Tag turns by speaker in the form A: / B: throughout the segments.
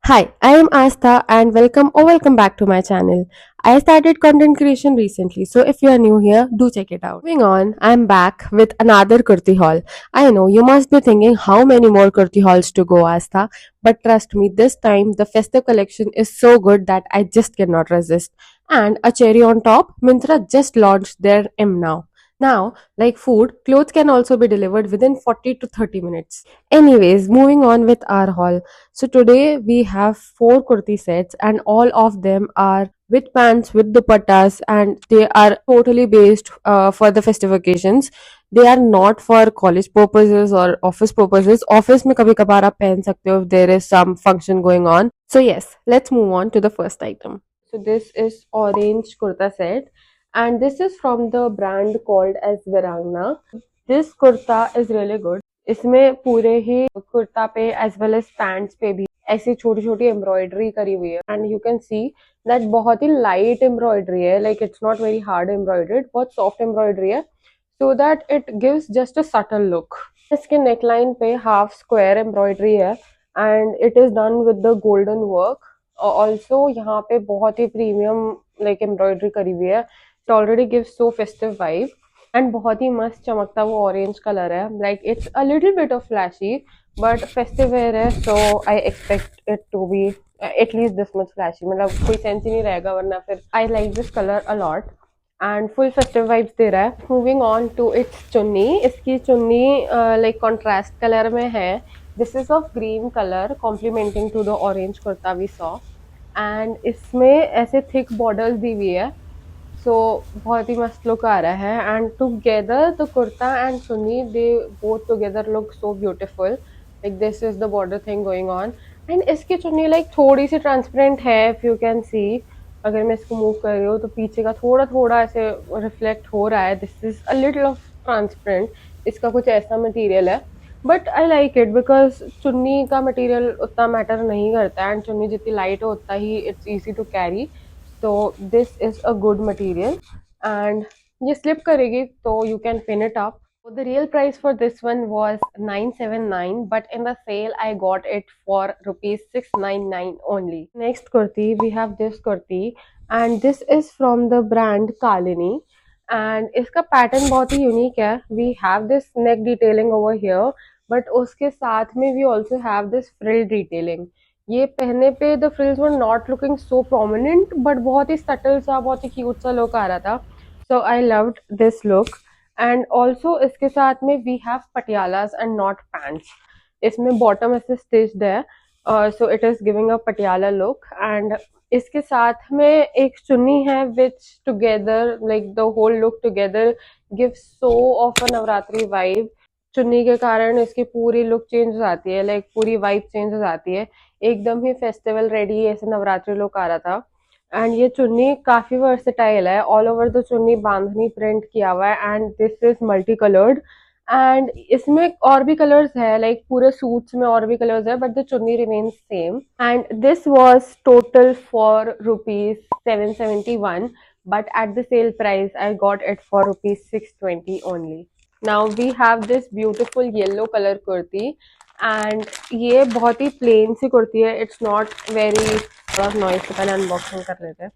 A: Hi, I am Astha and welcome back to my channel. I started content creation recently, so if you are new here, do check it out. Moving on, I am back with another kurti haul. I know you must be thinking how many more kurti hauls to go, Astha, but trust me, this time the festive collection is so good that I just cannot resist. And a cherry on top, Myntra just launched their M now. Now, like food, clothes can also be delivered within 40 to 30 minutes. Anyways, moving on with our haul. So today we have four kurti sets and all of them are with pants with dupattas and they are totally based for the festive occasions. They are not for college purposes or office purposes. Office में कभी कभार आप पहन सकते हो if there is some function going on. So yes, let's move on to the first item. So this is orange kurta set and this is from the brand called as Virangna. This kurta is really good. इसमें पूरे ही कुर्ता पे as well as pants पे भी ऐसी छोटी छोटी embroidery करी हुई है and you can see that बहुत ही लाइट एम्ब्रॉयडरी है like it's not very hard embroidered बहुत सॉफ्ट एम्ब्रॉयडरी है so that it gives just a subtle look इसके नेकलाइन पे हाफ स्क्वायर एम्ब्रॉयडरी है and it is done with the golden work also यहाँ पे बहुत ही premium like embroidery करी हुई है it already gives so festive vibe and बहुत ही मस्त चमकता वो ऑरेंज कलर है like it's a little bit of flashy but festive wear है so I expect it to be at least this much flashy मतलब कोई सेंस ही नहीं रहेगा वरना फिर I like this colour a lot and full festive vibes दे रहा है मूविंग ऑन टू इट्स चुन्नी इसकी चुन्नी लाइक कॉन्ट्रास्ट कलर में है this is of green colour complementing to the orange kurta we saw and इसमें ऐसे थिक बॉर्डर्स दी हुई है सो बहुत ही मस्त लुक आ रहा है and together the kurta and chunni they both together look so beautiful like this is the border thing going on and इसकी चुन्नी लाइक थोड़ी सी ट्रांसपेरेंट है इफ यू कैन सी अगर मैं इसको मूव कर रही हूँ तो पीछे का थोड़ा थोड़ा ऐसे रिफ्लेक्ट हो रहा है this is a little of transparent इसका कुछ ऐसा मटेरियल है but I like it because चुन्नी का मटेरियल उतना मैटर नहीं करता एंड चुन्नी जितनी लाइट हो उतना ही it's easy to carry so this is a good material and ये slip करेगी तो you can pin it up. So the real price for this one was 979 but in the sale I got it for rupees 699 only. Next kurti we have this kurti and this is from the brand Kalini and इसका pattern बहुत ही unique है. We have this neck detailing over here but उसके साथ में we also have this frill detailing. ये पहनने पे the frills were not looking so prominent but बहुत ही सटल सा बहुत ही क्यूट सा लुक आ रहा था so I loved this look and also इसके साथ में we have Patialas and not pants इसमें बॉटम ऐसे स्टिच्ड है so it is giving a Patiala look and इसके साथ में एक चुन्नी है which together like the whole look together give so of a Navratri vibe chunni के कारण इसकी पूरी लुक चेंज हो जाती है लाइक पूरी वाइब चेंज हो जाती है एकदम ही फेस्टिवल रेडी ऐसे नवरात्रि लुक आ रहा था एंड ये चुन्नी काफी वर्सेटाइल है ऑल ओवर द चुन्नी बांधनी प्रिंट किया हुआ है and this is multi coloured and इसमें और भी कलर्स है लाइक पूरे सूट्स में और भी कलर्स है बट द चुन्नी remains same and this was total for rupees 771 but at the sale price I got it for rupees 620 only. Now we have this beautiful yellow color kurti and ये बहुत ही plain सी कुर्ती है it's not very थोड़ा noise से पहले unboxing कर लेते हैं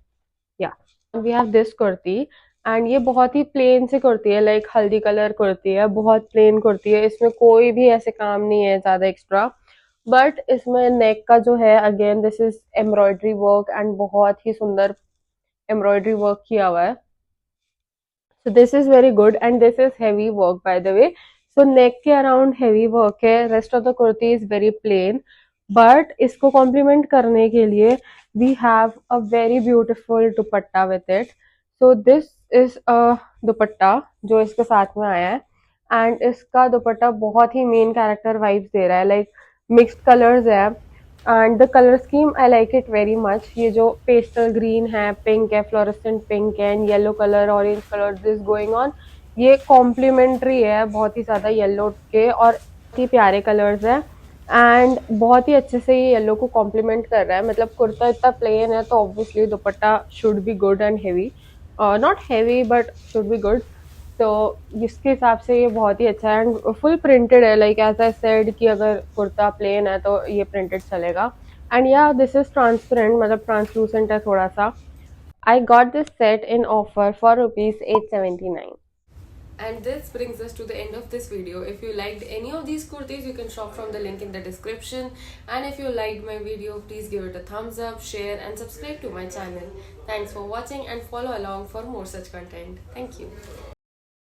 A: yeah we have this kurti and ये बहुत ही प्लेन सी कुर्ती है लाइक हल्दी कलर कुर्ती है बहुत प्लेन कुर्ती है इसमें कोई भी ऐसे काम नहीं है ज़्यादा एक्स्ट्रा बट इसमें नेक का जो है again this is embroidery work and बहुत ही सुंदर एम्ब्रॉयडरी वर्क किया हुआ है so this is very good and this is heavy work by the way so neck के अराउंड हैवी वर्क है rest of the kurti is very plain but इसको complement करने के लिए we have a very beautiful dupatta with it so this is a dupatta जो इसके साथ में आया है एंड इसका दुपट्टा बहुत ही मेन कैरेक्टर वाइब्स दे रहा है लाइक मिक्स्ड कलर्स है and the colour scheme I like it very much ये जो पेस्टल ग्रीन है पिंक है फ्लोरेसेंट पिंक है and yellow colour orange colour this going on ये कॉम्प्लीमेंट्री है बहुत ही ज़्यादा येलो के और बहुत ही प्यारे कलर्स है एंड बहुत ही अच्छे से ये येलो को कॉम्प्लीमेंट कर रहा है मतलब कुर्ता इतना प्लेन है तो obviously dupatta should be good and heavy not heavy but should be good तो इसके हिसाब से ये बहुत ही अच्छा है एंड फुल प्रिंटेड है लाइक एज आई सेड कि अगर कुर्ता प्लेन है तो ये प्रिंटेड चलेगा And yeah, this is transparent, मतलब translucent है थोड़ा सा. I got this set in offer for rupees 879. And this brings us to the end of this video. If you liked any of these kurtis, you can shop from the link in the description. And if you liked my video, please give it a thumbs up, share and subscribe to my channel. Thanks for watching and follow along for more such content. Thank you.